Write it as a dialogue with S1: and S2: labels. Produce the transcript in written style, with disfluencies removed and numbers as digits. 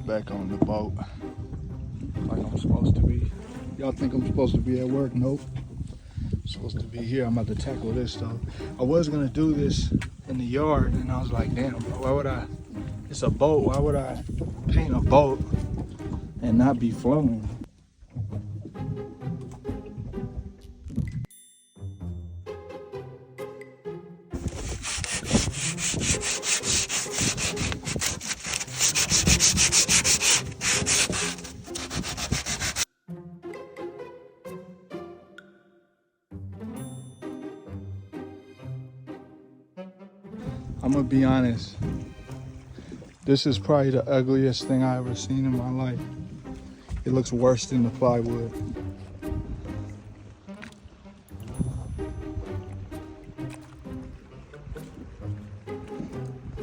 S1: back on the boat like I'm supposed to be. Y'all think I'm supposed to be at work? Nope. I'm supposed to be here. I'm about to tackle this though. I was gonna do this in the yard and I was like, damn, why would I? It's a boat. Why would I paint a boat and not be floating? I'm gonna be honest. This is probably the ugliest thing I ever seen in my life. It looks worse than the plywood.